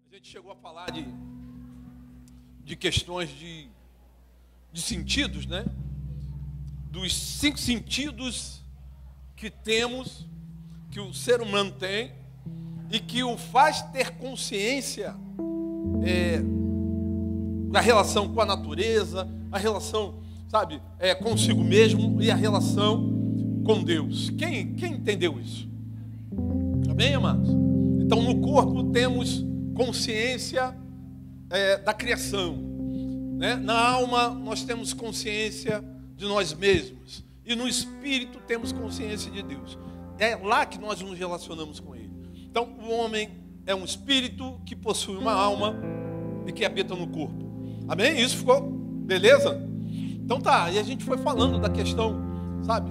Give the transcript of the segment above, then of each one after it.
A gente chegou a falar de questões de sentidos, né? Dos 5 sentidos que temos, que o ser humano tem, e que o faz ter consciência da relação com a natureza, a relação, sabe, consigo mesmo e a relação com Deus. Quem entendeu isso? Amém, amados? Então, no corpo temos consciência da criação, né? Na alma nós temos consciência de nós mesmos, e no espírito temos consciência de Deus. É lá que nós nos relacionamos com Ele. Então, o homem é um espírito que possui uma alma e que habita no corpo. Amém? Isso ficou beleza? Então tá, e a gente foi falando da questão, sabe,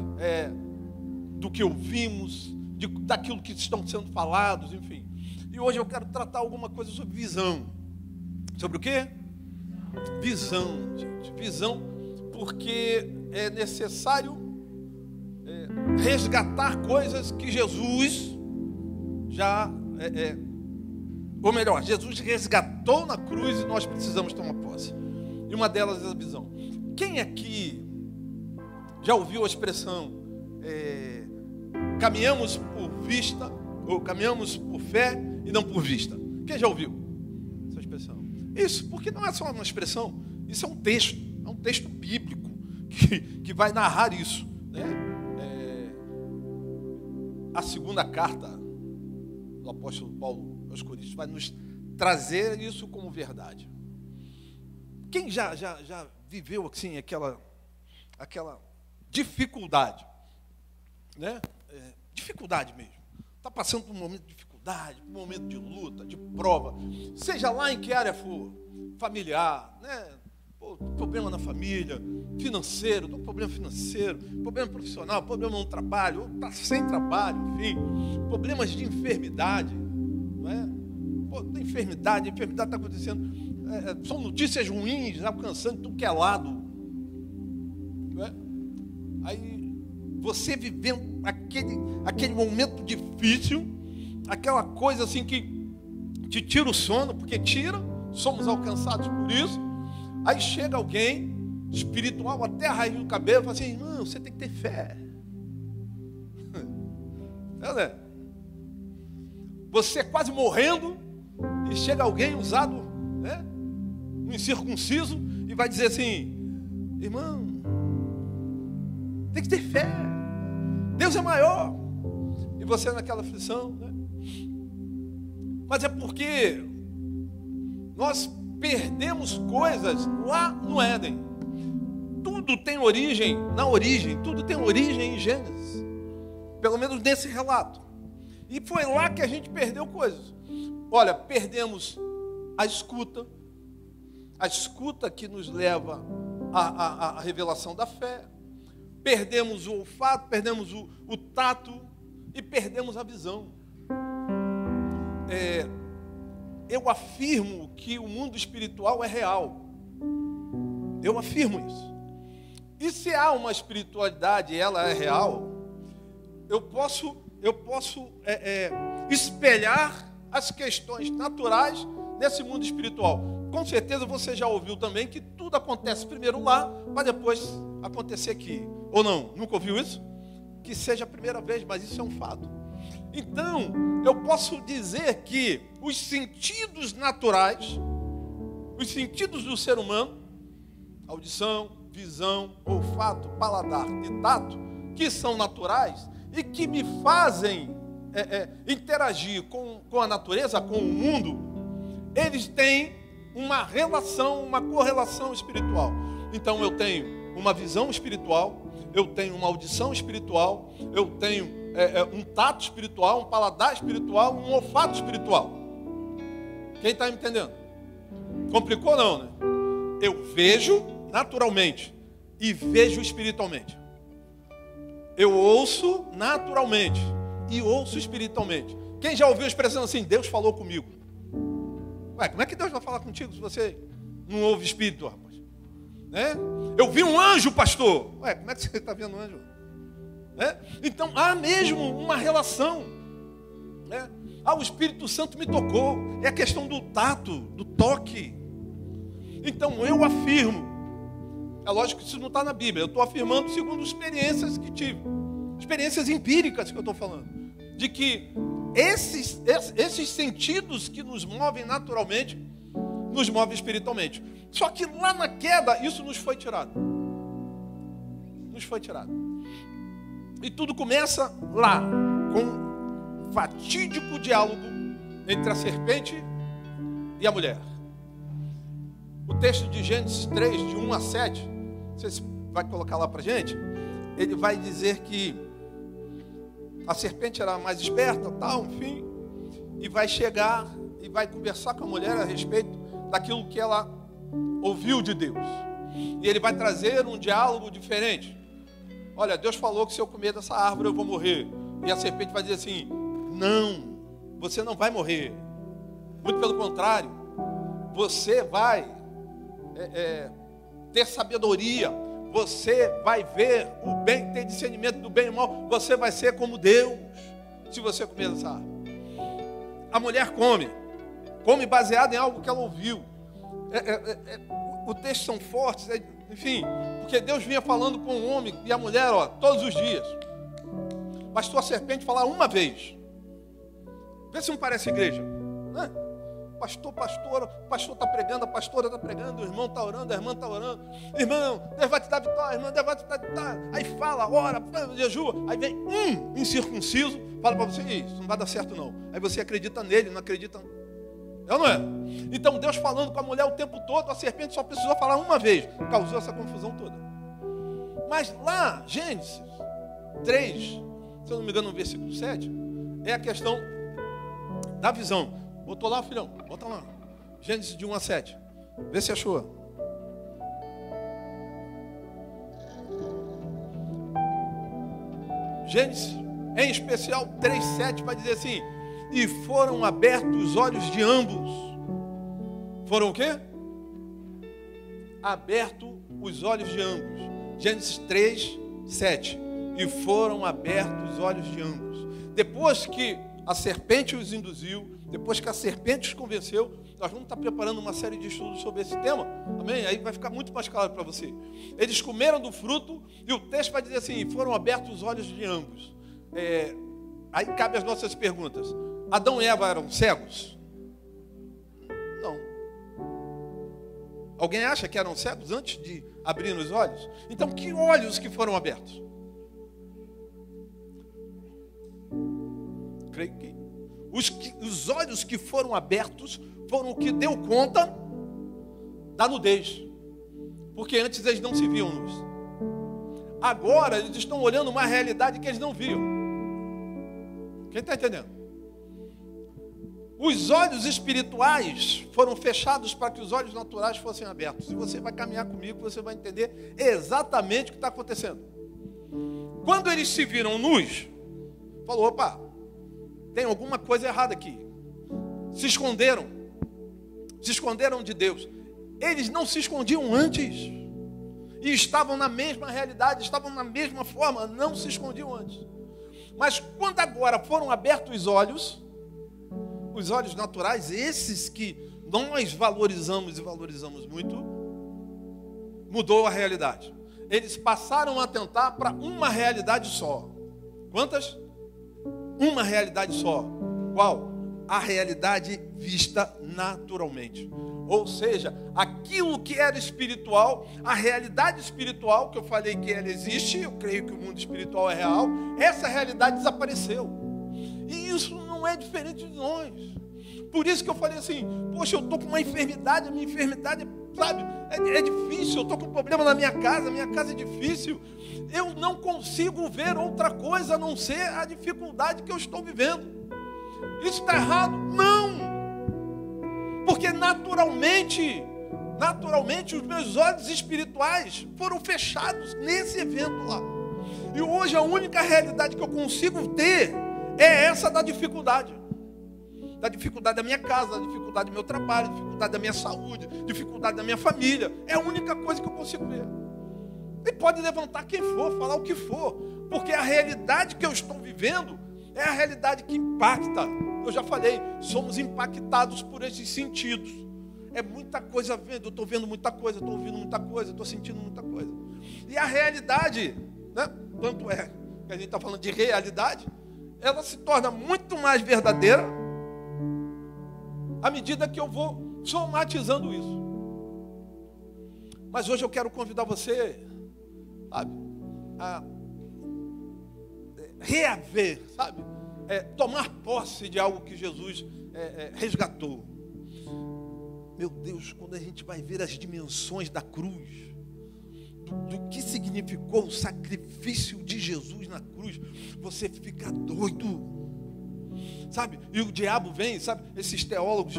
do que ouvimos, daquilo que estão sendo falados, enfim. E hoje eu quero tratar alguma coisa sobre visão. Sobre o quê? Visão, gente. Visão, porque é necessário resgatar coisas que Jesus já... ou melhor, Jesus resgatou na cruz e nós precisamos tomar posse. E uma delas é a visão. Quem aqui já ouviu a expressão caminhamos por vista, ou caminhamos por fé e não por vista? Quem já ouviu essa expressão? Isso, porque não é só uma expressão, isso é um texto bíblico que vai narrar isso, né? A segunda carta do apóstolo Paulo aos Coríntios vai nos trazer isso como verdade. Quem já viveu assim aquela dificuldade, né? Dificuldade mesmo. Está passando por um momento de dificuldade, por um momento de luta, de prova, seja lá em que área for, familiar, né? Problema na família, financeiro, problema financeiro, problema profissional, problema no trabalho, ou está sem trabalho, enfim, problemas de enfermidade, não é? Tem enfermidade, a enfermidade está acontecendo, são notícias ruins, alcançando tudo que é lado, não é? Aí você vivendo aquele momento difícil, aquela coisa assim que te tira o sono, porque tira, somos alcançados por isso. Aí chega alguém espiritual até a raiz do cabelo e fala assim: irmão, você tem que ter fé. Né? Você quase morrendo e chega alguém usado, né, um incircunciso, e vai dizer assim: irmão, tem que ter fé, Deus é maior. E você naquela aflição, né? Mas é porque nós perdemos coisas lá no Éden. Tudo tem origem, tudo tem origem em Gênesis. Pelo menos nesse relato. E foi lá que a gente perdeu coisas. Olha, perdemos a escuta que nos leva à revelação da fé. Perdemos o olfato, perdemos o tato e perdemos a visão. Eu afirmo que o mundo espiritual é real. Eu afirmo isso. E se há uma espiritualidade e ela é real, eu posso espelhar as questões naturais nesse mundo espiritual. Com certeza você já ouviu também que tudo acontece primeiro lá, para depois acontecer aqui. Ou não? Nunca ouviu isso? Que seja a primeira vez, mas isso é um fato. Então, eu posso dizer que os sentidos naturais, os sentidos do ser humano, audição, visão, olfato, paladar e tato, que são naturais e que me fazem interagir com a natureza, com o mundo, eles têm uma relação, uma correlação espiritual. Então, eu tenho uma visão espiritual, eu tenho uma audição espiritual, eu tenho um tato espiritual, um paladar espiritual, um olfato espiritual. Quem está me entendendo? Complicou não, né? Eu vejo naturalmente e vejo espiritualmente. Eu ouço naturalmente e ouço espiritualmente. Quem já ouviu a expressão assim: Deus falou comigo? Ué, como é que Deus vai falar contigo se você não ouve espírito, rapaz? Né? Eu vi um anjo, pastor. Ué, como é que você está vendo um anjo? Então há mesmo uma relação, né? o Espírito Santo me tocou. É a questão do tato, do toque. Então eu afirmo, é lógico que isso não está na Bíblia, eu estou afirmando segundo experiências que tive, experiências empíricas que eu estou falando, de que esses sentidos que nos movem naturalmente, nos movem espiritualmente. Só que lá na queda, isso nos foi tirado. Nos foi tirado. E tudo começa lá, com um fatídico diálogo entre a serpente e a mulher. O texto de Gênesis 3, de 1 a 7, você vai colocar lá para a gente, ele vai dizer que a serpente era mais esperta, tal, enfim, e vai chegar e vai conversar com a mulher a respeito daquilo que ela ouviu de Deus. E ele vai trazer um diálogo diferente. Olha, Deus falou que se eu comer dessa árvore eu vou morrer. E a serpente vai dizer assim: não, você não vai morrer. Muito pelo contrário, você vai ter sabedoria, você vai ver o bem, ter discernimento do bem e do mal, você vai ser como Deus, se você comer dessa árvore. A mulher come baseado em algo que ela ouviu. O texto são fortes, enfim, porque Deus vinha falando com o homem e a mulher, todos os dias. Bastou a serpente falar uma vez. Vê se não parece igreja, né? Pastor, pastora, o pastor está pregando, a pastora está pregando, o irmão está orando, a irmã está orando. Irmão, Deus vai te dar vitória, irmão, Deus vai te dar vitória. Aí fala, ora, jejua. Aí vem incircunciso, fala para você: isso não vai dar certo não. Aí você acredita nele, não acredita. É ou não é? Então Deus falando com a mulher o tempo todo, a serpente só precisou falar uma vez, causou essa confusão toda. Mas lá, Gênesis 3, se eu não me engano, no versículo 7, é a questão da visão. Botou lá, filhão? Bota lá. Gênesis de 1 a 7. Vê se achou. Gênesis, em especial 3:7, vai dizer assim: e foram abertos os olhos de ambos. Foram o quê? Abertos os olhos de ambos. Gênesis 3:7. E foram abertos os olhos de ambos. Depois que a serpente os induziu, depois que a serpente os convenceu, nós vamos estar preparando uma série de estudos sobre esse tema, amém? Aí vai ficar muito mais claro para você. Eles comeram do fruto e o texto vai dizer assim: foram abertos os olhos de ambos. Aí cabe as nossas perguntas. Adão e Eva eram cegos? Não. Alguém acha que eram cegos antes de abrir os olhos? Então, que olhos que foram abertos? Creio que os olhos que foram abertos foram o que deu conta da nudez. Porque antes eles não se viam nus. Agora eles estão olhando uma realidade que eles não viam. Quem está entendendo? Os olhos espirituais foram fechados para que os olhos naturais fossem abertos. E você vai caminhar comigo, você vai entender exatamente o que está acontecendo. Quando eles se viram nus, falou: opa, tem alguma coisa errada aqui. Se esconderam de Deus. Eles não se escondiam antes. E estavam na mesma realidade, estavam na mesma forma, não se escondiam antes. Mas quando agora foram abertos os olhos naturais, esses que nós valorizamos e valorizamos muito, mudou a realidade. Eles passaram a atentar para uma realidade só. Quantas? Uma realidade só. Qual? A realidade vista naturalmente. Ou seja, aquilo que era espiritual, a realidade espiritual, que eu falei que ela existe, eu creio que o mundo espiritual é real, essa realidade desapareceu. E isso não é diferente de nós. Por isso que eu falei assim: poxa, eu estou com uma enfermidade, a minha enfermidade, sabe, é difícil, eu estou com um problema na minha casa é difícil. Eu não consigo ver outra coisa a não ser a dificuldade que eu estou vivendo. Isso está errado? Não! Porque naturalmente os meus olhos espirituais foram fechados nesse evento lá. E hoje a única realidade que eu consigo ter é essa da dificuldade. Da dificuldade da minha casa, da dificuldade do meu trabalho, da dificuldade da minha saúde, dificuldade da minha família. É a única coisa que eu consigo ver. E pode levantar quem for, falar o que for, porque a realidade que eu estou vivendo é a realidade que impacta eu já falei, somos impactados por esses sentidos. É muita coisa vendo, eu estou vendo muita coisa, estou ouvindo muita coisa, estou sentindo muita coisa. E a realidade, né? Tanto é que a gente está falando de realidade, ela se torna muito mais verdadeira à medida que eu vou somatizando isso. Mas hoje eu quero convidar você, sabe, a reaver, sabe, tomar posse de algo que Jesus resgatou. Meu Deus, quando a gente vai ver as dimensões da cruz, do que significou o sacrifício de Jesus na cruz, você fica doido, sabe? E o diabo vem, sabe? Esses teólogos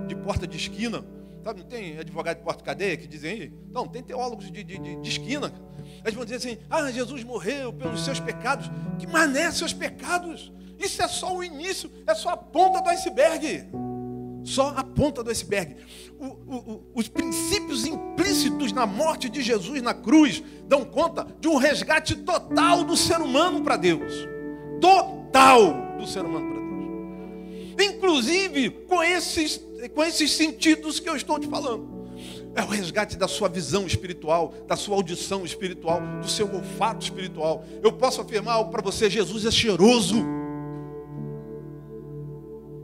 de porta de esquina, sabe? Não tem advogado de porta-cadeia que dizem aí? Não, tem teólogos de esquina. Eles vão dizer assim, Jesus morreu pelos seus pecados. Que mané seus pecados? Isso é só o início, é só a ponta do iceberg. Só a ponta do iceberg. Os princípios implícitos na morte de Jesus na cruz dão conta de um resgate total do ser humano para Deus. Total do ser humano para Deus. Inclusive com esses sentidos que eu estou te falando. É o resgate da sua visão espiritual, da sua audição espiritual, do seu olfato espiritual. Eu posso afirmar algo para você, Jesus é cheiroso.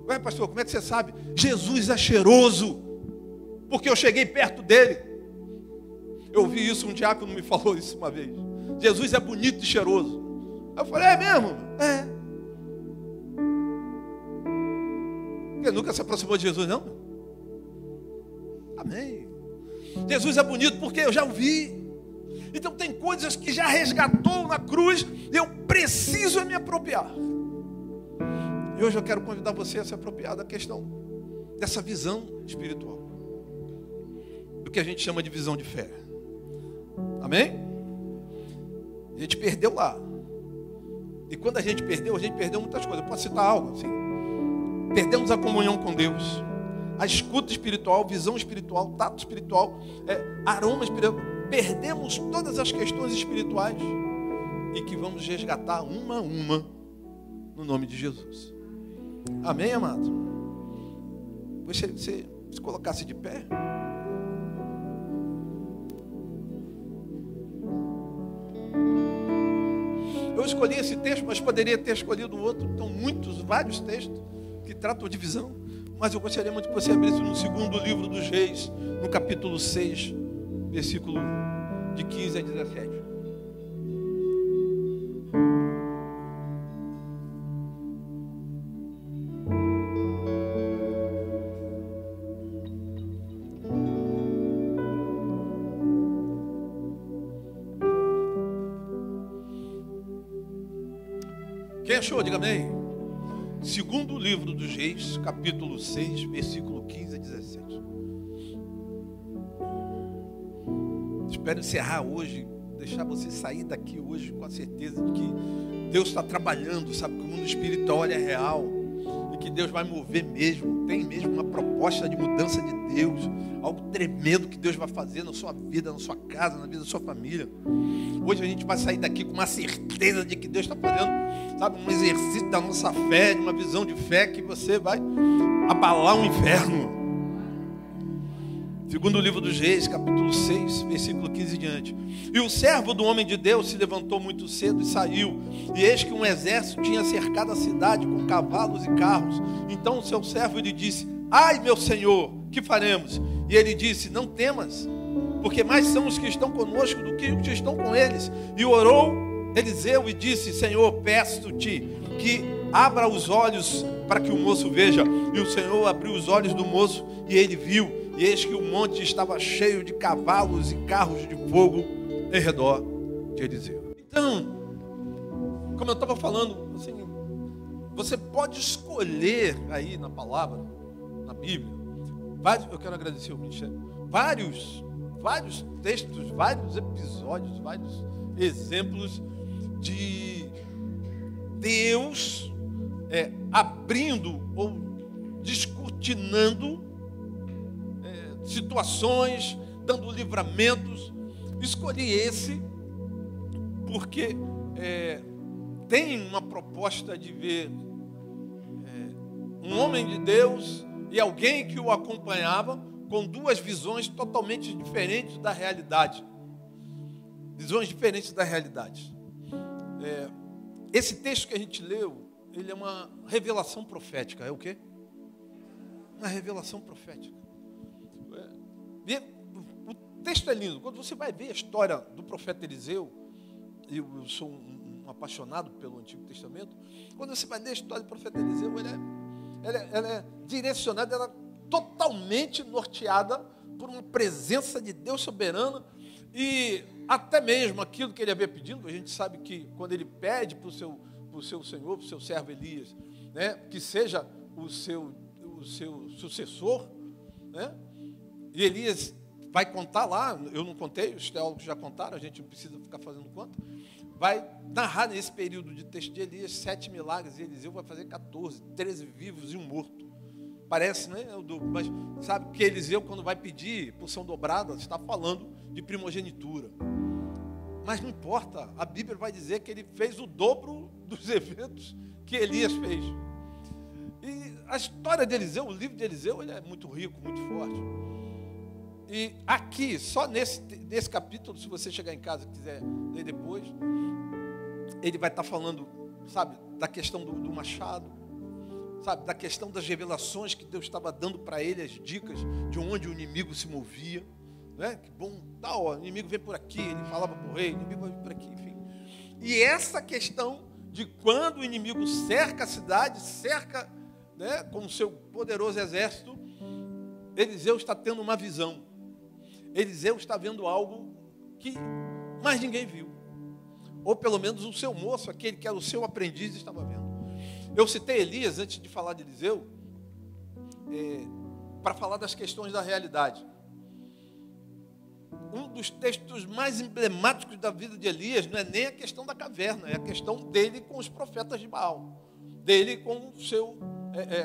Ué, pastor, como é que você sabe? Jesus é cheiroso, porque eu cheguei perto dele. Eu ouvi isso, um diácono me falou isso uma vez. Jesus é bonito e cheiroso. Eu falei, é mesmo? É. Porque nunca se aproximou de Jesus, não? Amém. Jesus é bonito porque eu já o vi. Então tem coisas que já resgatou na cruz, eu preciso me apropriar. E hoje eu quero convidar você a se apropriar da questão dessa visão espiritual, do que a gente chama de visão de fé. Amém? A gente perdeu lá. E quando a gente perdeu muitas coisas. Eu posso citar algo assim. Perdemos a comunhão com Deus, a escuta espiritual, visão espiritual, tato espiritual, aroma espiritual. Perdemos todas as questões espirituais e que vamos resgatar uma a uma no nome de Jesus. Amém, amado? Você se colocasse de pé. Eu escolhi esse texto, mas poderia ter escolhido outro. Então, vários textos que tratam de visão. Mas eu gostaria muito que você abrisse no segundo livro dos Reis, no capítulo 6, versículo de 15 a 17. Quem achou? Diga amém. Segundo livro dos Reis, capítulo 6, versículo 15 a 17. Espero encerrar hoje, deixar você sair daqui hoje com a certeza de que Deus está trabalhando, sabe, que o mundo espiritual é real e que Deus vai mover mesmo, tem mesmo uma proposta de mudança de Deus, algo tremendo que Deus vai fazer na sua vida, na sua casa, na vida da sua família. Hoje a gente vai sair daqui com uma certeza de que Deus está fazendo, sabe, um exercício da nossa fé, de uma visão de fé que você vai abalar o inferno. Segundo o livro dos Reis, capítulo 6, versículo 15 em diante. E o servo do homem de Deus se levantou muito cedo e saiu. E eis que um exército tinha cercado a cidade com cavalos e carros. Então o seu servo lhe disse: ai, meu senhor, que faremos? E ele disse: não temas, porque mais são os que estão conosco do que os que estão com eles. E orou Eliseu e disse: Senhor, peço-te que abra os olhos para que o moço veja. E o Senhor abriu os olhos do moço e ele viu. E eis que o monte estava cheio de cavalos e carros de fogo em redor de Eliseu. Então, como eu estava falando, assim, você pode escolher aí na palavra, na Bíblia, eu quero agradecer ao ministério, vários textos, vários episódios, vários exemplos de Deus abrindo ou descortinando situações, dando livramentos. Escolhi esse porque tem uma proposta de ver um homem de Deus e alguém que o acompanhava com duas visões totalmente diferentes da realidade. Visões diferentes da realidade. Esse texto que a gente leu, ele é uma revelação profética. É o quê? Uma revelação profética. O texto é lindo. Quando você vai ver a história do profeta Eliseu, eu sou um apaixonado pelo Antigo Testamento, quando você vai ler a história do profeta Eliseu, ela é direcionada, ela é totalmente norteada por uma presença de Deus soberana, e até mesmo aquilo que ele havia pedido, a gente sabe que quando ele pede para o seu senhor, para o seu servo Elias, né, que seja o seu sucessor, né, e Elias vai contar lá, eu não contei, os teólogos já contaram, a gente não precisa ficar fazendo conta, vai narrar nesse período de texto de Elias 7 milagres, e Eliseu vai fazer 14, 13 vivos e um morto. Parece, né? Mas sabe que Eliseu, quando vai pedir porção dobrada, está falando de primogenitura. Mas não importa, a Bíblia vai dizer que ele fez o dobro dos eventos que Elias fez. E a história de Eliseu, o livro de Eliseu, ele é muito rico, muito forte. E aqui, só nesse capítulo, se você chegar em casa e quiser ler depois, ele vai estar falando, sabe, da questão do machado, sabe, da questão das revelações que Deus estava dando para ele, as dicas de onde o inimigo se movia, né? Que bom, tal, o inimigo vem por aqui, ele falava para o rei, o inimigo vai vir por aqui, enfim. E essa questão de quando o inimigo cerca a cidade, cerca, né, com o seu poderoso exército, Eliseu está tendo uma visão. Eliseu está vendo algo que mais ninguém viu. Ou pelo menos o seu moço, aquele que era o seu aprendiz, estava vendo. Eu citei Elias antes de falar de Eliseu, para falar das questões da realidade. Um dos textos mais emblemáticos da vida de Elias não é nem a questão da caverna, é a questão dele com os profetas de Baal, dele com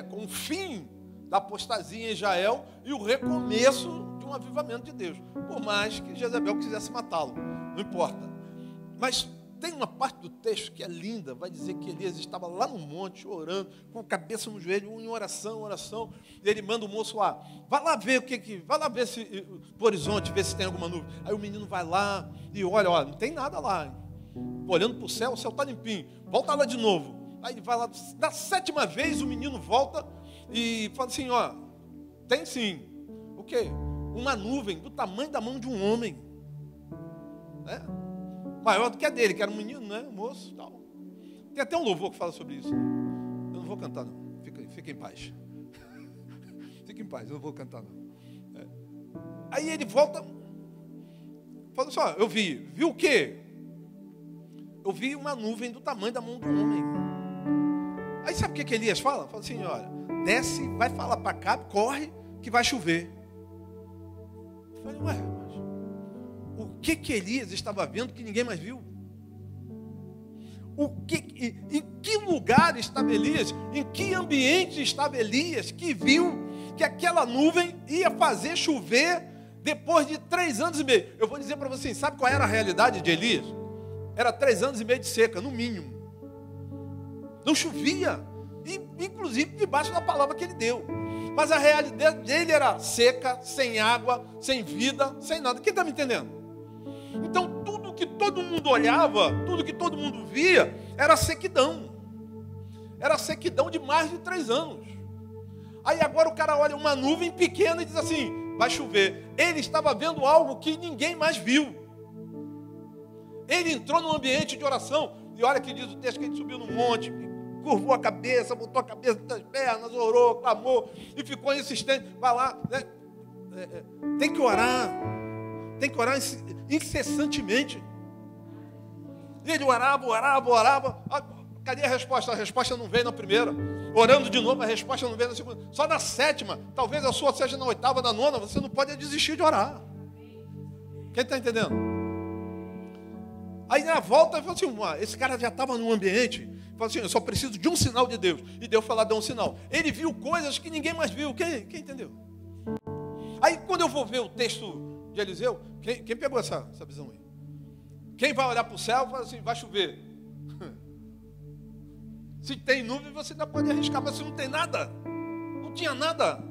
com o fim da apostasia em Israel e o recomeço de um avivamento de Deus. Por mais que Jezabel quisesse matá-lo, não importa. Mas tem uma parte do texto que é linda, vai dizer que Elias estava lá no monte, orando, com a cabeça no joelho, em oração, e ele manda o moço lá, vai lá ver vai lá ver se pro horizonte, ver se tem alguma nuvem. Aí o menino vai lá e olha, não tem nada lá. Olhando para o céu está limpinho. Volta lá de novo. Aí ele vai lá, da 7ª vez o menino volta e fala assim, tem sim. O quê? Uma nuvem do tamanho da mão de um homem. Né? Maior do que a dele, que era um menino, né? Um moço, tal. Tem até um louvor que fala sobre isso. Eu não vou cantar, não. Fica em paz. Fica em paz, eu não vou cantar, não. Aí ele volta, fala assim, eu vi o quê? Eu vi uma nuvem do tamanho da mão de um homem. Aí sabe o que Elias fala? Fala assim, olha, desce, vai falar para cá, corre, que vai chover. Eu falei, mas o que Elias estava vendo que ninguém mais viu? Em que lugar estava Elias? Em que ambiente estava Elias que viu que aquela nuvem ia fazer chover depois de 3 anos e meio? Eu vou dizer para vocês, sabe qual era a realidade de Elias? Era 3 anos e meio de seca, no mínimo. Não chovia, inclusive debaixo da palavra que ele deu. Mas a realidade dele era seca, sem água, sem vida, sem nada. Quem está me entendendo? Então tudo que todo mundo olhava, tudo que todo mundo via, era sequidão. Era sequidão de mais de 3 anos. Aí agora o cara olha uma nuvem pequena e diz assim, vai chover. Ele estava vendo algo que ninguém mais viu. Ele entrou num ambiente de oração. E olha que diz o texto que ele subiu no monte, curvou a cabeça, botou a cabeça das pernas, orou, clamou e ficou insistente. Vai lá, né? Tem que orar incessantemente. E ele orava. Cadê a resposta? A resposta não veio na primeira. Orando de novo, a resposta não veio na segunda. Só na 7ª, talvez a sua seja na 8ª, na 9ª, você não pode desistir de orar. Quem está entendendo? Aí na volta, ele falou assim, esse cara já estava num ambiente, falou assim, eu só preciso de um sinal de Deus. E Deus foi lá dar um sinal. Ele viu coisas que ninguém mais viu. Quem entendeu? Aí quando eu vou ver o texto de Eliseu, quem pegou essa visão aí? Quem vai olhar para o céu e fala assim, vai chover. Se tem nuvem, você ainda pode arriscar, mas se não tem nada, não tinha nada.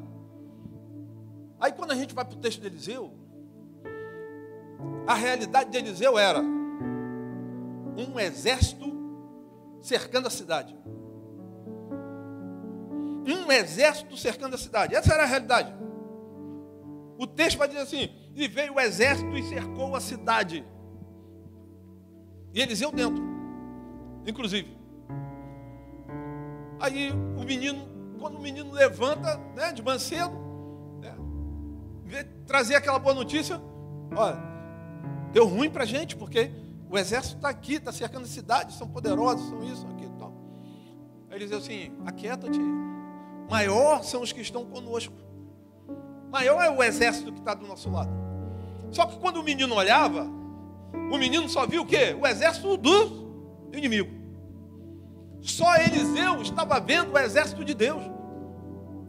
Aí quando a gente vai para o texto de Eliseu, a realidade de Eliseu era um exército cercando a cidade. Um exército cercando a cidade. Essa era a realidade. O texto vai dizer assim: e veio o exército e cercou a cidade. E Eliseu dentro, inclusive. Aí o menino, quando o menino levanta, né, de manhã cedo, né, vê trazer aquela boa notícia: olha, deu ruim para a gente, porque o exército está aqui, está cercando a cidade, são poderosos, são isso, aquilo e tal. Aí ele diz assim: aquieta-te, maior são os que estão conosco, maior é o exército que está do nosso lado. Só que quando o menino olhava, o menino só viu o quê? O exército do inimigo. Só Eliseu estava vendo o exército de Deus.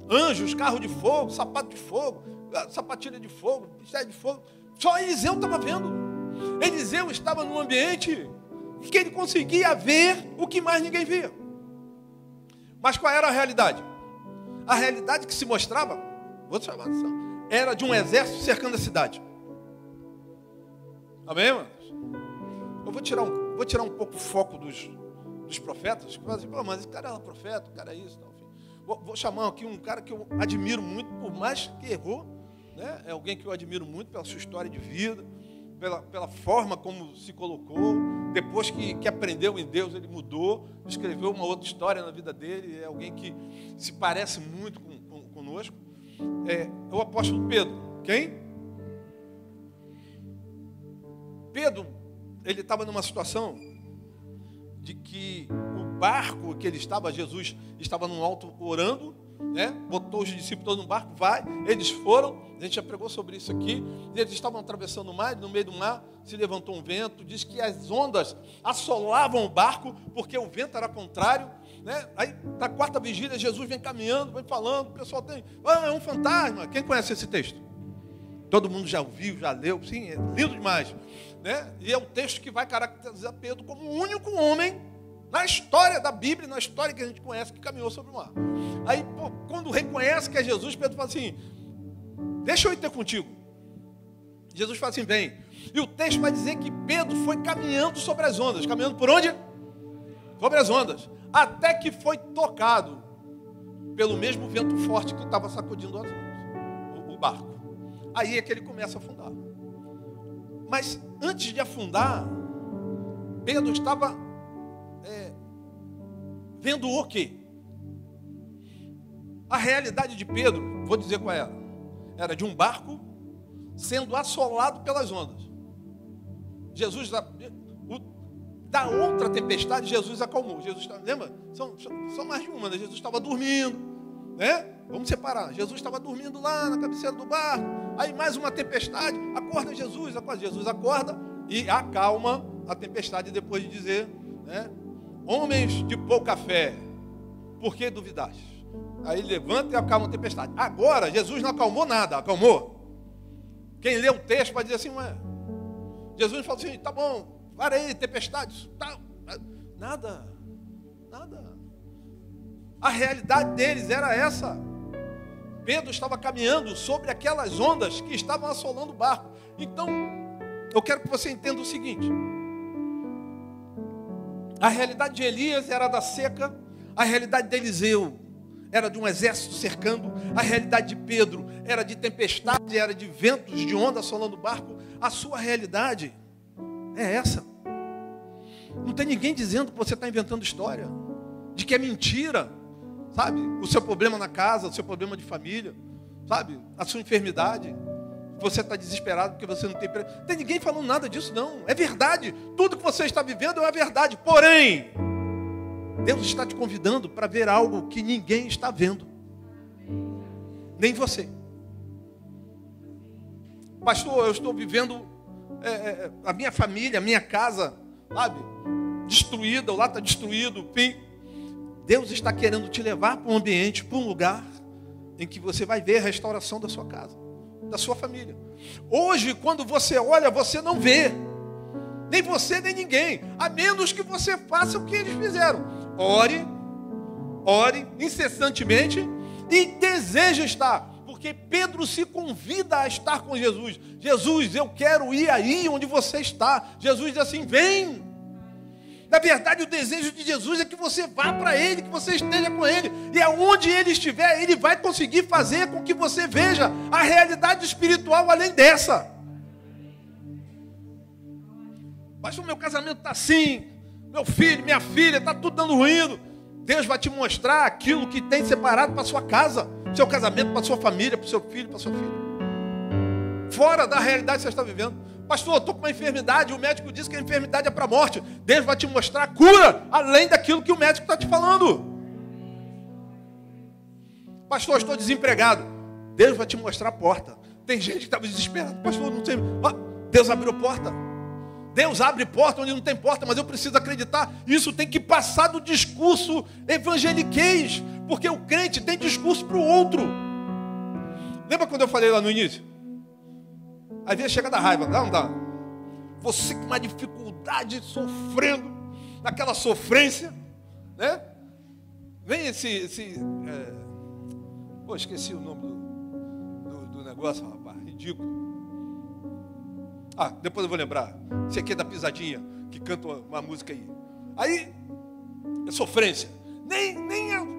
Anjos, carro de fogo, sapato de fogo, sapatilha de fogo, cheio de fogo. Só Eliseu estava vendo. Eliseu estava num ambiente que ele conseguia ver o que mais ninguém via. Mas qual era a realidade? A realidade que se mostrava, vou chamar a atenção, era de um exército cercando a cidade. Amém, irmãos? Eu vou tirar um pouco o foco dos profetas, que falam assim: mas esse cara era profeta, o cara é isso. Não, enfim. Vou chamar aqui um cara que eu admiro muito, por mais que errou, né? É alguém que eu admiro muito pela sua história de vida, pela forma como se colocou. Depois que aprendeu em Deus, ele mudou, escreveu uma outra história na vida dele. É alguém que se parece muito conosco. É o apóstolo Pedro. Quem? Pedro, ele estava numa situação de que o barco que ele estava, Jesus estava num alto orando, né? Botou os discípulos no barco, vai, eles foram, a gente já pregou sobre isso aqui, eles estavam atravessando o mar, no meio do mar se levantou um vento, diz que as ondas assolavam o barco, porque o vento era contrário, né? Aí, na quarta vigília, Jesus vem caminhando, vem falando, o pessoal tem, é um fantasma. Quem conhece esse texto? Todo mundo já ouviu, já leu, sim, é lindo demais, né? E é um texto que vai caracterizar Pedro como o único homem na história da Bíblia, na história que a gente conhece, que caminhou sobre o mar. Aí, quando reconhece que é Jesus, Pedro fala assim: deixa eu ir ter contigo. Jesus fala assim: vem. E o texto vai dizer que Pedro foi caminhando sobre as ondas. Caminhando por onde? Sobre as ondas. Até que foi tocado pelo mesmo vento forte que estava sacudindo as ondas, o barco. Aí é que ele começa a afundar. Mas antes de afundar, Pedro estava vendo o quê? A realidade de Pedro, vou dizer qual era. Era de um barco sendo assolado pelas ondas. Jesus, da outra tempestade, Jesus acalmou. Jesus estava, lembra? São mais de uma, né? Jesus estava dormindo, né? Vamos separar. Jesus estava dormindo lá na cabeceira do barco. Aí mais uma tempestade. Acorda Jesus, acorda. Jesus acorda e acalma a tempestade depois de dizer, né? Homens de pouca fé, por que duvidaste? Aí ele levanta e acalma a tempestade. Agora, Jesus não acalmou nada, acalmou. Quem lê o texto vai dizer assim: ué, Jesus falou assim: tá bom, para aí, tempestade. Tá. Nada. A realidade deles era essa. Pedro estava caminhando sobre aquelas ondas que estavam assolando o barco. Então, eu quero que você entenda o seguinte: a realidade de Elias era da seca, a realidade de Eliseu era de um exército cercando, a realidade de Pedro era de tempestade, era de ventos, de onda assolando o barco. A sua realidade é essa. Não tem ninguém dizendo que você está inventando história, de que é mentira, sabe? O seu problema na casa, o seu problema de família, sabe? A sua enfermidade, você está desesperado porque você não tem... Não tem ninguém falando nada disso, não. É verdade. Tudo que você está vivendo é verdade. Porém, Deus está te convidando para ver algo que ninguém está vendo. Nem você. Pastor, eu estou vivendo a minha família, a minha casa, sabe? Destruída, o lar está destruído, enfim. Deus está querendo te levar para um ambiente, para um lugar em que você vai ver a restauração da sua casa, da sua família. Hoje, quando você olha, você não vê. Nem você, nem ninguém. A menos que você faça o que eles fizeram. Ore incessantemente e deseja estar. Porque Pedro se convida a estar com Jesus. Jesus, eu quero ir aí onde você está. Jesus diz assim, vem. Na verdade, o desejo de Jesus é que você vá para Ele, que você esteja com Ele. E aonde Ele estiver, Ele vai conseguir fazer com que você veja a realidade espiritual além dessa. Pastor, meu casamento está assim, meu filho, minha filha, está tudo dando ruim. Deus vai te mostrar aquilo que tem separado para a sua casa, seu casamento, para a sua família, para o seu filho, para a sua filha. Fora da realidade que você está vivendo. Pastor, eu estou com uma enfermidade, o médico disse que a enfermidade é para a morte. Deus vai te mostrar a cura, além daquilo que o médico está te falando. Pastor, eu estou desempregado. Deus vai te mostrar a porta. Tem gente que estava desesperada. Pastor, não sei. Deus abriu porta. Deus abre porta onde não tem porta, mas eu preciso acreditar. Isso tem que passar do discurso evangeliquez, porque o crente tem discurso para o outro. Lembra quando eu falei lá no início? Às vezes chega da raiva, não dá? Você com uma dificuldade, sofrendo, naquela sofrência, né? Vem pô, esqueci o nome do negócio, rapaz, ridículo. Depois eu vou lembrar. Esse aqui é da Pisadinha, que canta uma música aí. Aí, é sofrência. Nem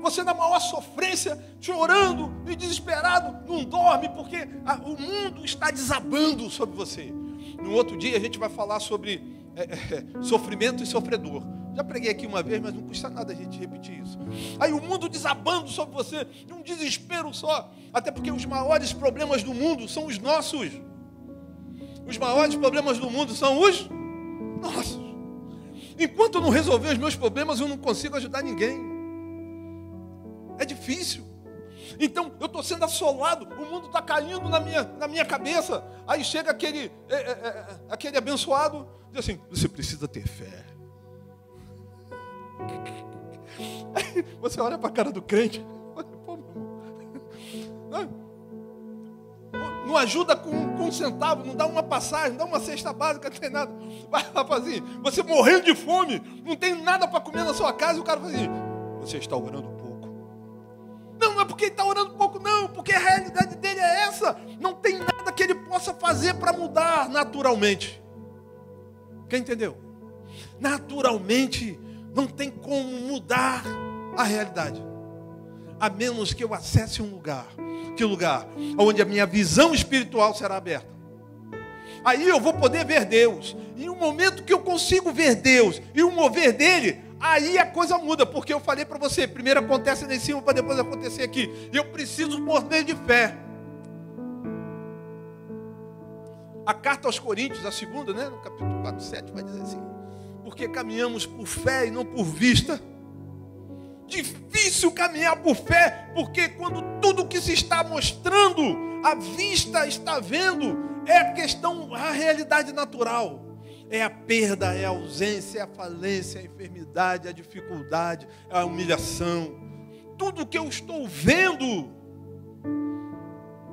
você na maior sofrência, chorando e desesperado, não dorme, porque o mundo está desabando sobre você. No outro dia a gente vai falar sobre sofrimento e sofredor. Já preguei aqui uma vez, mas não custa nada a gente repetir isso. Aí o mundo desabando sobre você, um desespero só. Até porque os maiores problemas do mundo são os nossos. Os maiores problemas do mundo são os nossos. Enquanto eu não resolver os meus problemas, eu não consigo ajudar ninguém. É difícil. Então, eu estou sendo assolado, o mundo está caindo na minha cabeça. Aí chega aquele abençoado, diz assim, você precisa ter fé. Aí você olha para a cara do crente, pô, meu irmão, não ajuda com um centavo, não dá uma passagem, não dá uma cesta básica, não tem nada. Vai lá assim, você morrendo de fome, não tem nada para comer na sua casa, e o cara fala assim, você está orando pouco. Não é porque ele está orando pouco, não, porque a realidade dele é essa. Não tem nada que ele possa fazer para mudar naturalmente. Quem entendeu? Naturalmente, não tem como mudar a realidade. A menos que eu acesse um lugar. Que lugar? Onde a minha visão espiritual será aberta. Aí eu vou poder ver Deus. E no momento que eu consigo ver Deus e o mover dele, aí a coisa muda. Porque eu falei para você, primeiro acontece lá em cima para depois acontecer aqui. E eu preciso por meio de fé. A carta aos Coríntios, a segunda, né, no capítulo 4, 7, vai dizer assim. Porque caminhamos por fé e não por vista. Difícil caminhar por fé, porque quando tudo que se está mostrando, a vista está vendo, é a questão, a realidade natural. É a perda, é a ausência, é a falência, é a enfermidade, é a dificuldade, é a humilhação. Tudo que eu estou vendo,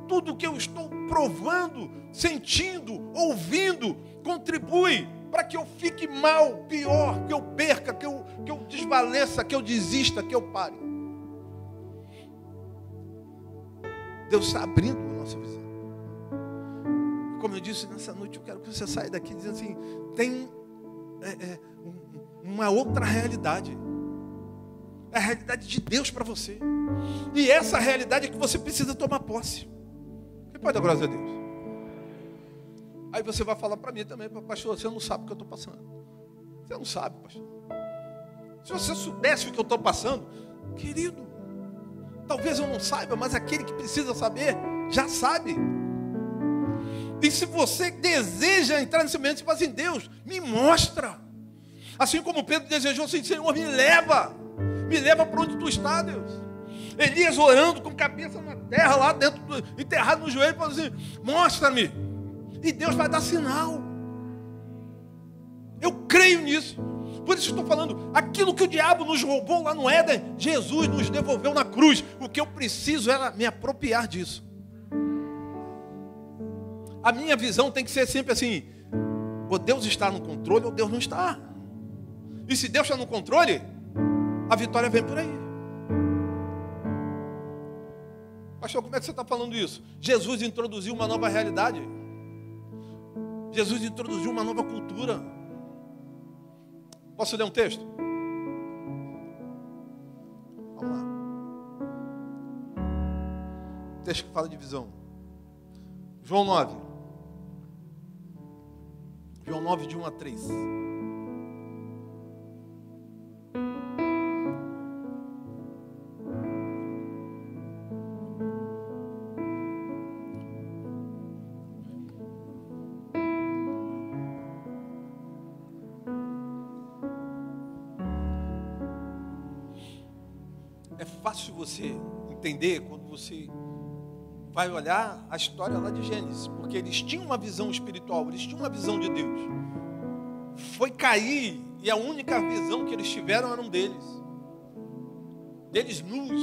tudo que eu estou provando, sentindo, ouvindo, contribui para que eu fique mal, pior, que eu perca, que eu desvaleça, que eu desista, que eu pare. Deus está abrindo a nossa visão. Como eu disse nessa noite, eu quero que você saia daqui dizendo assim, tem uma outra realidade. É a realidade de Deus para você. E essa realidade é que você precisa tomar posse. Quem pode dar graças a Deus? Aí você vai falar para mim também, pastor, você não sabe o que eu estou passando. Você não sabe, pastor. Se você soubesse o que eu estou passando, querido, talvez eu não saiba, mas aquele que precisa saber, já sabe. E se você deseja entrar nesse momento, você fala assim, Deus, me mostra. Assim como Pedro desejou assim, Senhor, me leva para onde tu está, Deus. Elias orando com a cabeça na terra, lá dentro, enterrado no joelho, falando assim, mostra-me. E Deus vai dar sinal. Eu creio nisso. Por isso estou falando, aquilo que o diabo nos roubou lá no Éden, Jesus nos devolveu na cruz. O que eu preciso era me apropriar disso. A minha visão tem que ser sempre assim, ou Deus está no controle ou Deus não está. E se Deus está no controle, a vitória vem por aí. Pastor, como é que você está falando isso? Jesus introduziu uma nova realidade. Jesus introduziu uma nova cultura. Posso ler um texto? Vamos lá. Texto que fala de visão. João 9. João 9, de 1 a 3. É fácil você entender quando você vai olhar a história lá de Gênesis, porque eles tinham uma visão espiritual, eles tinham uma visão de Deus. Foi cair e a única visão que eles tiveram era um deles nus,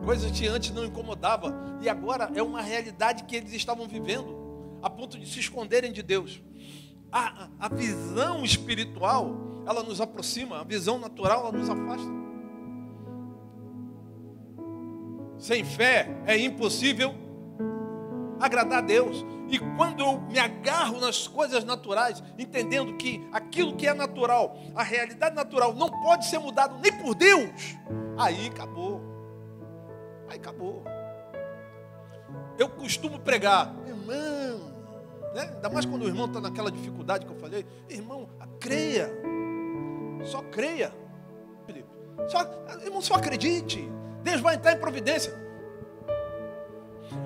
coisas que antes não incomodava, e agora é uma realidade que eles estavam vivendo, a ponto de se esconderem de Deus. A visão espiritual, ela nos aproxima, a visão natural, ela nos afasta. Sem fé é impossível agradar a Deus. E quando eu me agarro nas coisas naturais, entendendo que aquilo que é natural, a realidade natural, não pode ser mudado nem por Deus, aí acabou. Aí acabou. Eu costumo pregar, irmão, né? Ainda mais quando o irmão está naquela dificuldade que eu falei, irmão, creia, só creia, Felipe. Irmão, só acredite. Deus vai entrar em providência.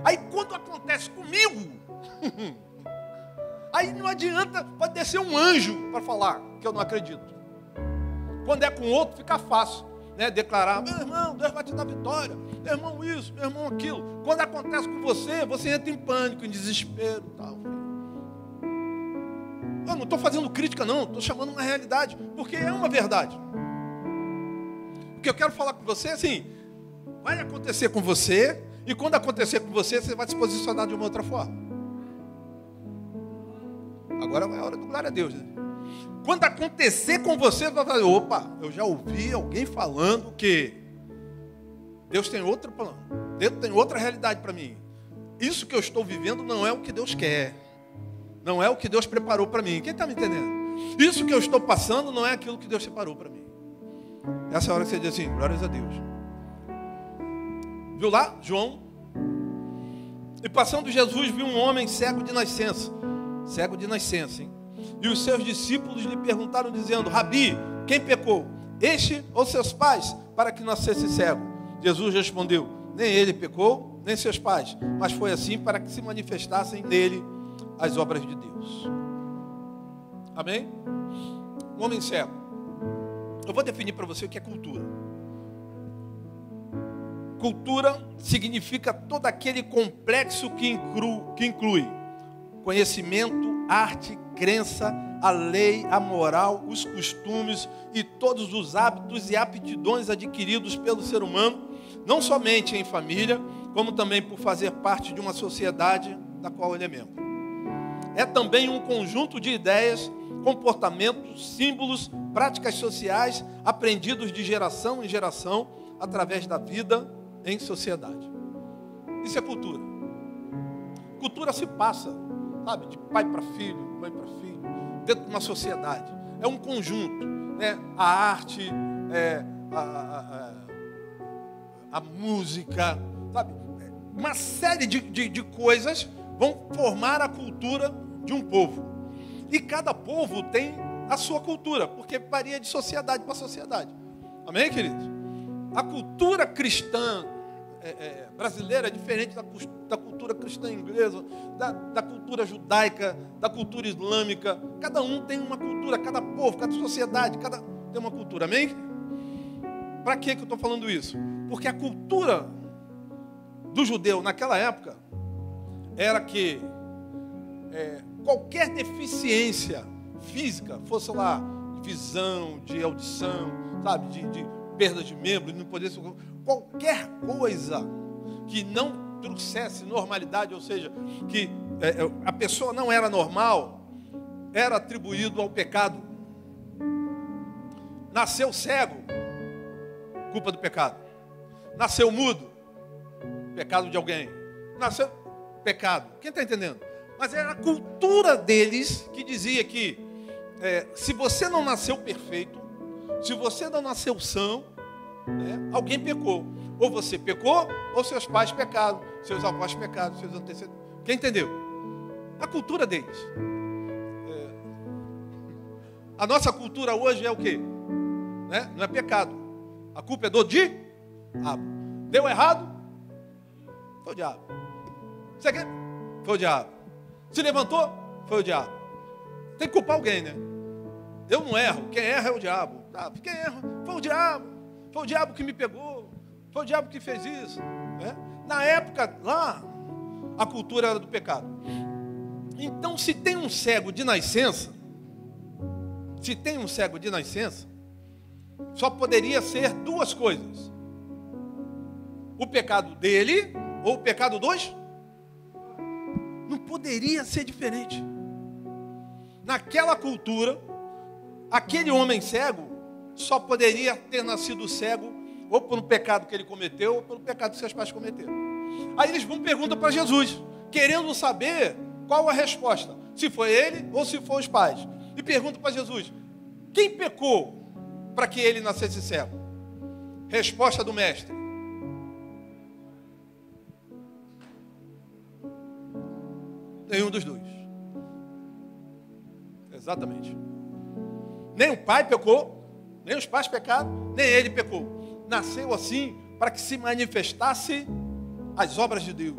Aí quando acontece comigo, aí não adianta, pode descer um anjo para falar que eu não acredito. Quando é com outro, fica fácil, né? Declarar, meu irmão, Deus vai te dar vitória, meu irmão isso, meu irmão aquilo. Quando acontece com você, você entra em pânico, em desespero e tal. Eu não estou fazendo crítica não, estou chamando uma realidade, porque é uma verdade. O que eu quero falar com você é assim, vai acontecer com você, e quando acontecer com você, você vai se posicionar de uma outra forma. Agora é a hora do glória a Deus, né? Quando acontecer com você, você vai falar, opa, eu já ouvi alguém falando que Deus tem outro plano, Deus tem outra realidade para mim. Isso que eu estou vivendo não é o que Deus quer, não é o que Deus preparou para mim. Quem está me entendendo? Isso que eu estou passando não é aquilo que Deus separou para mim. Essa é a hora que você diz assim, glórias a Deus. Viu lá, João? E passando Jesus, viu um homem cego de nascença. Cego de nascença, hein? E os seus discípulos lhe perguntaram, dizendo, Rabi, quem pecou? Este ou seus pais, para que nascesse cego? Jesus respondeu, nem ele pecou, nem seus pais, mas foi assim para que se manifestassem nele as obras de Deus. Amém? Um homem cego. Eu vou definir para você o que é cultura. Cultura significa todo aquele complexo que inclui conhecimento, arte, crença, a lei, a moral, os costumes e todos os hábitos e aptidões adquiridos pelo ser humano, não somente em família, como também por fazer parte de uma sociedade da qual ele é membro. É também um conjunto de ideias, comportamentos, símbolos, práticas sociais aprendidos de geração em geração através da vida em sociedade. Isso é cultura. Cultura se passa, sabe, de pai para filho, mãe para filho, dentro de uma sociedade. É um conjunto, né? A arte, a música, sabe? Uma série de coisas vão formar a cultura de um povo. E cada povo tem a sua cultura, porque varia de sociedade para sociedade. Amém, queridos? A cultura cristã brasileira é diferente da cultura cristã inglesa, da cultura judaica, da cultura islâmica. Cada um tem uma cultura, cada povo, cada sociedade, tem uma cultura. Amém? Para que eu estou falando isso? Porque a cultura do judeu naquela época era que qualquer deficiência física, fosse lá de visão, de audição, sabe, de perda de membro, não poder, qualquer coisa que não trouxesse normalidade, ou seja, que a pessoa não era normal, era atribuído ao pecado. Nasceu cego, culpa do pecado. Nasceu mudo, pecado de alguém. Nasceu pecado. Quem está entendendo? Mas era a cultura deles que dizia que se você não nasceu perfeito, se você não nasceu são, alguém pecou. Ou você pecou, ou seus pais pecaram, seus avós pecaram, seus antecedentes. Quem entendeu? A cultura deles. A nossa cultura hoje é o quê? Não é pecado. A culpa é do diabo. Deu errado? Foi o diabo. Você quer? Foi o diabo. Se levantou? Foi o diabo. Tem que culpar alguém, né? Eu não erro. Quem erra é o diabo. Quem erra? Foi o diabo. Foi o diabo que me pegou. Foi o diabo que fez isso. Na época, lá, a cultura era do pecado. Então, se tem um cego de nascença, só poderia ser duas coisas. O pecado dele ou o pecado dos? Não poderia ser diferente. Naquela cultura, aquele homem cego só poderia ter nascido cego ou pelo pecado que ele cometeu ou pelo pecado que seus pais cometeram. Aí eles vão perguntar para Jesus, querendo saber qual a resposta. Se foi ele ou se foi os pais. E pergunta para Jesus, quem pecou para que ele nascesse cego? Resposta do mestre. Nenhum dos dois. Exatamente. Nem o pai pecou, nem os pais pecaram, nem ele pecou. Nasceu assim para que se manifestasse as obras de Deus,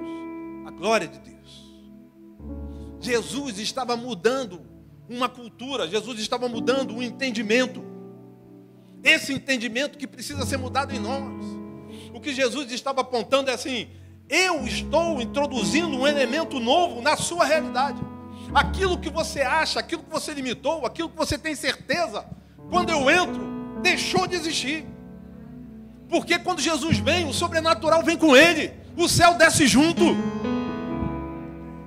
a glória de Deus. Jesus estava mudando uma cultura, Jesus estava mudando um entendimento. Esse entendimento que precisa ser mudado em nós. O que Jesus estava apontando é assim: eu estou introduzindo um elemento novo na sua realidade. Aquilo que você acha, aquilo que você limitou, aquilo que você tem certeza, quando eu entro, deixou de existir. Porque quando Jesus vem, o sobrenatural vem com ele. O céu desce junto.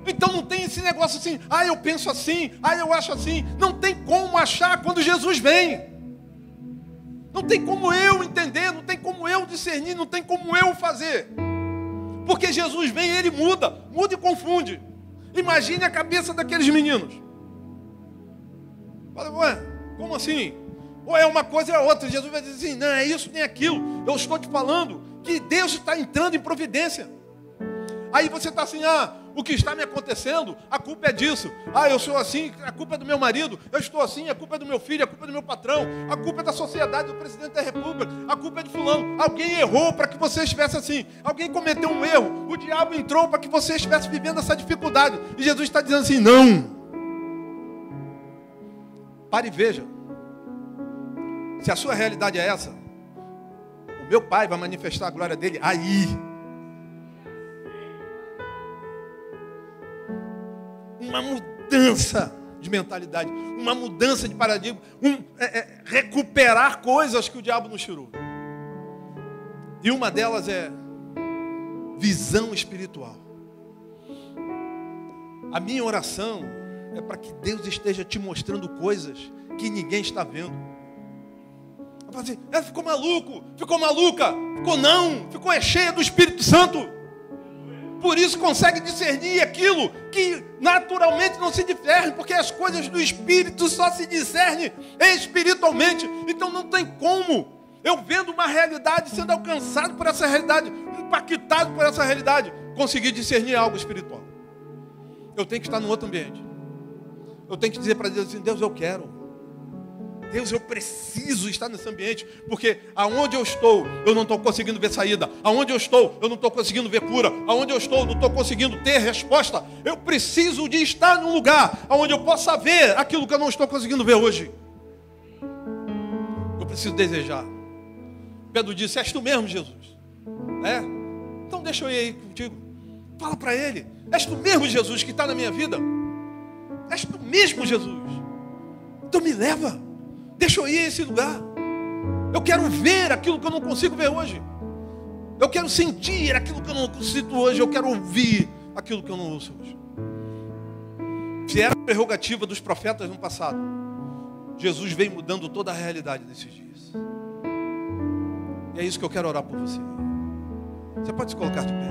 Então não tem esse negócio assim, eu penso assim, eu acho assim. Não tem como achar quando Jesus vem. Não tem como eu entender, não tem como eu discernir, não tem como eu fazer. Porque Jesus vem e ele muda e confunde. Imagine a cabeça daqueles meninos. Fala, como assim? Ou é uma coisa ou é outra. Jesus vai dizer assim, não é isso nem aquilo. Eu estou te falando que Deus está entrando em providência. Aí você está assim, o que está me acontecendo, a culpa é disso. Eu sou assim, a culpa é do meu marido. Eu estou assim, a culpa é do meu filho, a culpa é do meu patrão. A culpa é da sociedade, do presidente da república. A culpa é de fulano. Alguém errou para que você estivesse assim. Alguém cometeu um erro. O diabo entrou para que você estivesse vivendo essa dificuldade. E Jesus está dizendo assim, não. Pare e veja. Se a sua realidade é essa, o meu Pai vai manifestar a glória dele aí. Uma mudança de mentalidade, uma mudança de paradigma, recuperar coisas que o diabo nos tirou. E uma delas é visão espiritual. A minha oração é para que Deus esteja te mostrando coisas que ninguém está vendo. Assim, ficou maluco, ficou maluca, ficou cheia do Espírito Santo. Por isso consegue discernir aquilo que naturalmente não se discerne, porque as coisas do Espírito só se discernem espiritualmente. Então não tem como eu vendo uma realidade, sendo alcançado por essa realidade, impactado por essa realidade, conseguir discernir algo espiritual. Eu tenho que estar num outro ambiente. Eu tenho que dizer para Deus assim, Deus, eu quero. Deus, eu preciso estar nesse ambiente, porque aonde eu estou, eu não estou conseguindo ver saída. Aonde eu estou, eu não estou conseguindo ver cura. Aonde eu estou, eu não estou conseguindo ter resposta. Eu preciso de estar num lugar onde eu possa ver aquilo que eu não estou conseguindo ver hoje. Eu preciso desejar. Pedro disse, és tu mesmo, Jesus? Então deixa eu ir aí contigo. Fala para ele, és tu mesmo, Jesus, que está na minha vida? És tu mesmo, Jesus? Então me leva. Deixa eu ir a esse lugar. Eu quero ver aquilo que eu não consigo ver hoje. Eu quero sentir aquilo que eu não sinto hoje. Eu quero ouvir aquilo que eu não ouço hoje. Se era a prerrogativa dos profetas no passado, Jesus vem mudando toda a realidade desses dias. E é isso que eu quero orar por você. Você pode se colocar de pé.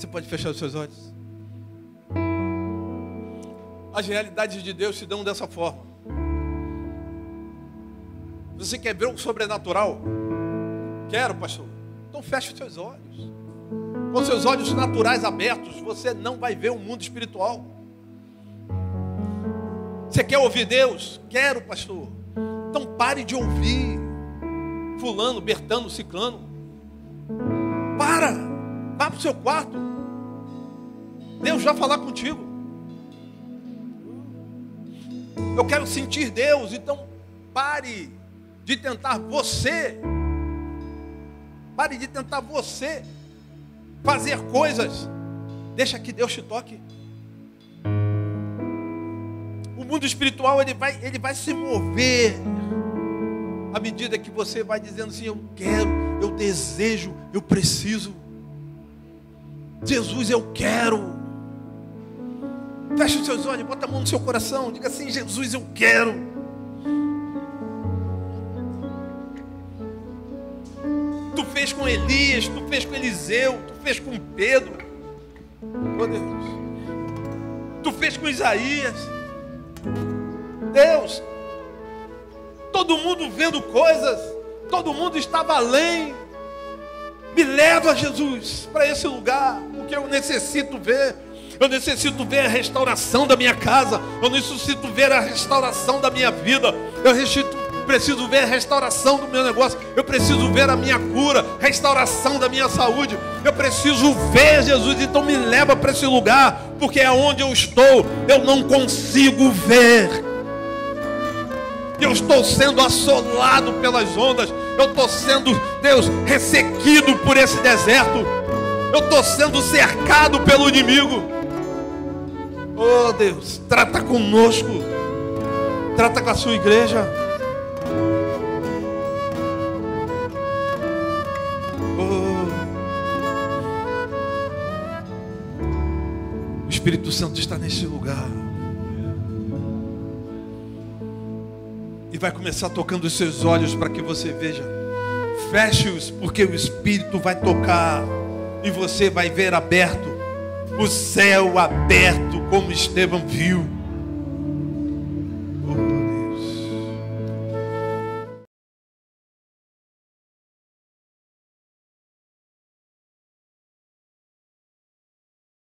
Você pode fechar os seus olhos? As realidades de Deus se dão dessa forma. Você quer ver o sobrenatural? Quero, pastor. Então feche os seus olhos. Com seus olhos naturais abertos, você não vai ver o mundo espiritual. Você quer ouvir Deus? Quero, pastor. Então pare de ouvir fulano, bertano, ciclano. Vá para o seu quarto. Deus vai falar contigo. Eu quero sentir Deus, então pare de tentar você. Pare de tentar você fazer coisas. Deixa que Deus te toque. O mundo espiritual ele vai se mover à medida que você vai dizendo assim: eu quero, eu desejo, eu preciso. Jesus, eu quero. Feche os seus olhos, bota a mão no seu coração, diga assim: Jesus, eu quero. Tu fez com Elias, tu fez com Eliseu, tu fez com Pedro. Oh Deus. Tu fez com Isaías. Deus, todo mundo vendo coisas, todo mundo estava além. Me leva, Jesus, para esse lugar, porque eu necessito ver. Eu necessito ver a restauração da minha casa. Eu necessito ver a restauração da minha vida. Eu preciso ver a restauração do meu negócio. Eu preciso ver a minha cura, restauração da minha saúde. Eu preciso ver, Jesus. Então me leva para esse lugar, porque é onde eu estou. Eu não consigo ver. Eu estou sendo assolado pelas ondas. Eu estou sendo, Deus, ressequido por esse deserto. Eu estou sendo cercado pelo inimigo. Oh Deus, trata conosco. Trata com a sua igreja. O Espírito Santo está nesse lugar. E vai começar tocando os seus olhos para que você veja. Feche-os, porque o Espírito vai tocar. E você vai ver aberto. O céu aberto, como Estevão viu.